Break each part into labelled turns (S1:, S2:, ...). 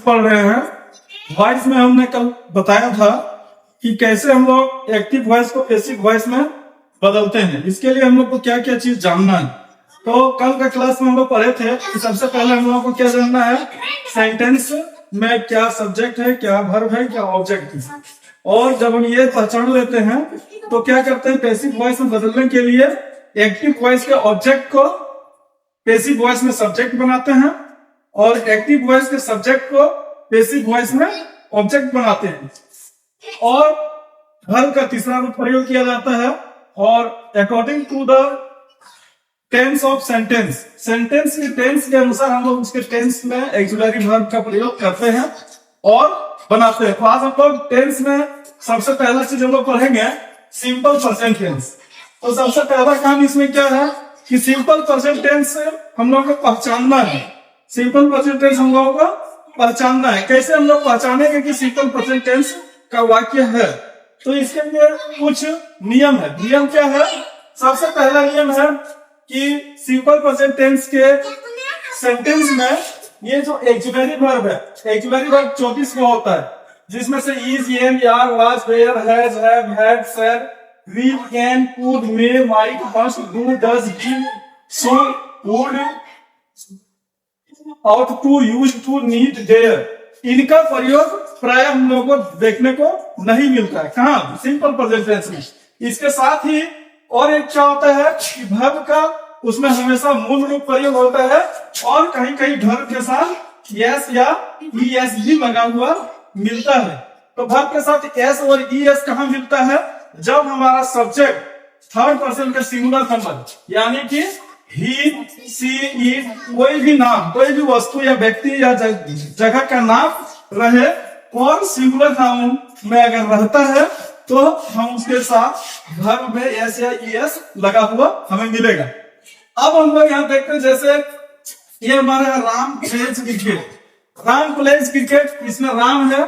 S1: पढ़ रहे हैं। वॉइस में हमने कल बताया था कि कैसे हम लोग एक्टिव वॉइस को पैसिव वॉइस में बदलते हैं। इसके लिए हम लोग को क्या क्या चीज जानना है। तो कल का क्लास में हम लोग पढ़े थे कि सबसे पहले हम लोगों को क्या जानना है, सेंटेंस में क्या सब्जेक्ट है, क्या वर्ब है, क्या ऑब्जेक्ट है। और जब हम ये पहचान लेते हैं तो क्या करते हैं, पैसिव वॉइस में बदलने के लिए एक्टिव वॉइस के ऑब्जेक्ट को पैसिव वॉइस में सब्जेक्ट बनाते हैं और एक्टिव वॉइस के सब्जेक्ट को पैसिव वॉइस में ऑब्जेक्ट बनाते हैं। और वर्ब का तीसरा रूप प्रयोग किया जाता है और according to the tense of sentence, sentence के टेंस के अनुसार हम लोग उसके टेंस में ऑक्सिलरी वर्ब का प्रयोग करते हैं और बनाते हैं। तो आज हम लोग टेंस में सबसे पहला चीज हम लोग पढ़ेंगे सिंपल प्रेजेंट टेंस। तो सबसे पहला काम इसमें क्या है कि सिंपल प्रेजेंट टेंस हम लोग को पहचानना है। सिंपल प्रेजेंट टेंस हम लोगों को पहचानना है। कैसे हम लोग पहचानेंगे कि सिंपल प्रेजेंट टेंस का वाक्य है, तो इसके लिए कुछ नियम है। नियम क्या है, सबसे पहला नियम है कि सिंपल प्रेजेंट टेंस के सेंटेंस में ये जो ऑक्सिलरी वर्ब है, ऑक्सिलरी वर्ब 34 का होता है, जिसमें से is, am, are, was, were, has, have, had, said, will, can, could, may, might, must, do, does, give, should, would, ought to, used to, need, dare, इनका प्रयोग प्राय हम लोगों को देखने को नहीं मिलता है। कहाँ? सिंपल प्रेजेंट टेंस में। इसके साथ ही और एक क्या होता है कि वर्ब का उसमें हमेशा मूल रूप प्रयोग होता है और कहीं कहीं वर्ब के साथ यस या ईएस भी लगा हुआ मिलता है। तो वर्ब के साथ एस और ईएस कहाँ मिलता है, जब हमारा सब्जेक्ट थर्ड पर्सन का सिंगुलर नंबर यानी कि ही, सी, इट, कोई भी नाम, कोई भी वस्तु या व्यक्ति या जगह का नाम रहे और सिंगुलर नाउन में अगर रहता है तो हम उसके साथ वर्ब में एस या ईएस लगा हुआ हमें मिलेगा। अब हम लोग यहाँ देखते हैं, जैसे ये हमारा Ram pledge cricket, Ram pledge cricket, इसमें राम है,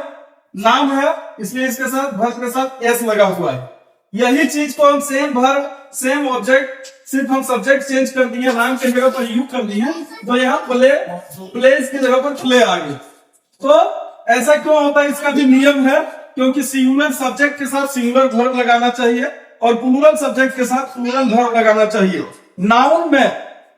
S1: नाम है, इसलिए इसके साथ वर्ब के साथ एस लगा हुआ है। यही चीज को हम सेम वर्ब सेम ऑब्जेक्ट, सिर्फ हम सब्जेक्ट चेंज कर दिए, नाम की जगह पर यू कर दिए, तो यहाँ प्लेज की जगह पर प्ले आ गई। तो ऐसा क्यों होता है, इसका भी नियम है, क्योंकि सिंगुलर सब्जेक्ट के साथ सिंगुलर वर्ब लगाना चाहिए और प्लूरल सब्जेक्ट के साथ प्लूरल वर्ब लगाना चाहिए। नाउन में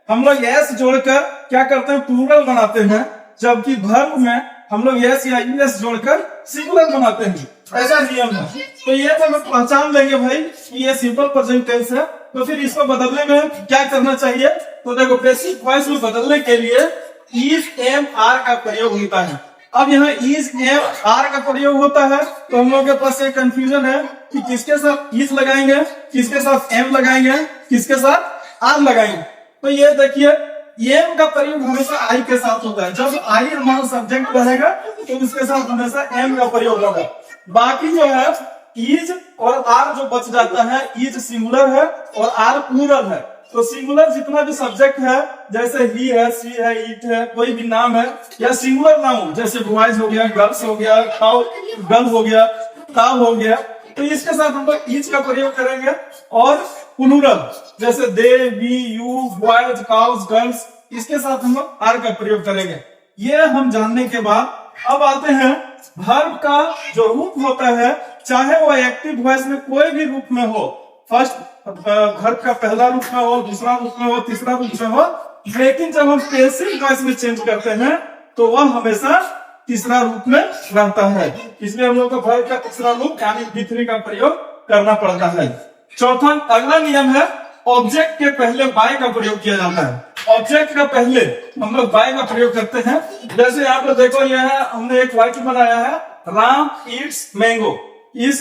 S1: हम लोग एस जोड़कर क्या करते हैं, प्लूरल बनाते हैं, जबकि वर्ब में हम लोग एस या ईएस जोड़कर सिंगुलर बनाते हैं। ऐसा नियम है। तो ये जब हम पहचान लेंगे भाई कि ये सिंपल प्रेजेंट टेंस है, तो फिर इसको बदलने में क्या करना चाहिए। तो देखो, पैसिव वॉइस में बदलने के लिए इज, एम, आर का प्रयोग होता है। अब यहाँ इज, एम, आर का प्रयोग होता है, तो हम लोग के पास एक कंफ्यूजन है कि किसके साथ इज लगाएंगे, किसके साथ एम लगाएंगे, किसके साथ आर लगाएंगे। तो ये देखिए, एम का प्रयोग हमेशा आई के साथ होता है। जब आई हमारा सब्जेक्ट रहेगा तो उसके साथ हमेशा एम का प्रयोग होगा। बाकी जो है इज और आर जो बच जाता है, इज सिंगुलर है और आर प्लूरल है। तो सिंगुलर जितना भी सब्जेक्ट है, जैसे ही है, सी है, इट है, कोई भी नाम है, या सिंगुलर नाउन जैसे बॉयज हो गया, गर्ल्स हो गया, काउ गर्ल हो गया, काउ हो गया, तो इसके साथ हम लोग इज का प्रयोग करेंगे। और प्लूरल जैसे they, we, you, boys, cows, girls, इसके साथ हम लोग आर का प्रयोग करेंगे। ये हम जानने के बाद अब आते हैं वर्ब का जो रूप होता है, चाहे वो एक्टिव वॉइस में कोई भी रूप में हो, फर्स्ट वर्ब का पहला रूप में हो, दूसरा रूप में हो, तीसरा रूप में हो, लेकिन जब हम पैसिव वॉइस में चेंज करते हैं तो वह हमेशा तीसरा रूप में रहता है। इसलिए हम लोग को वर्ब का तीसरा रूप यानी B3 का प्रयोग करना पड़ता है। चौथा अगला नियम है, ऑब्जेक्ट के पहले बाय का प्रयोग किया जाता है। ऑब्जेक्ट का पहले हम लोग बाय का प्रयोग करते हैं। जैसे यहाँ पर देखो, यह है, हमने एक वाक्य बनाया है, राम ईट्स मैंगो। इस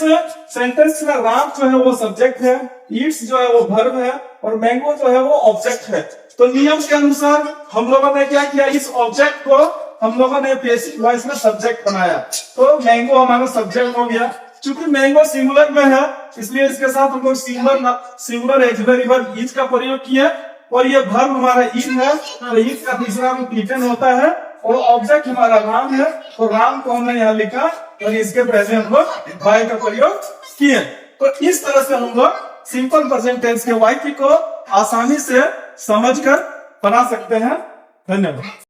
S1: सेंटेंस में राम जो है वो सब्जेक्ट है, ईट्स जो है वो वर्ब है और मैंगो जो है वो ऑब्जेक्ट है। तो नियम के अनुसार हम लोगों ने क्या किया, इस ऑब्जेक्ट को हम लोगों ने पैसिव वॉइस में सब्जेक्ट बनाया, तो मैंगो हमारा सब्जेक्ट हो गया। चूंकि मैंगो सिंगुलर में है, इसलिए इसके साथ हम लोग सिंगुलर ऑक्सिलरी वर्ब इज का प्रयोग किया और ये वर्ब हमारा इज है, तो इज का तीसरा रूप इटन होता है और ऑब्जेक्ट हमारा राम है, तो राम को हमने यहाँ लिखा और इसके पहले हम लोग बाय का प्रयोग किए। तो इस तरह से हम लोग सिंपल प्रेजेंट टेंस के वाक्य को आसानी से समझकर बना सकते हैं। धन्यवाद।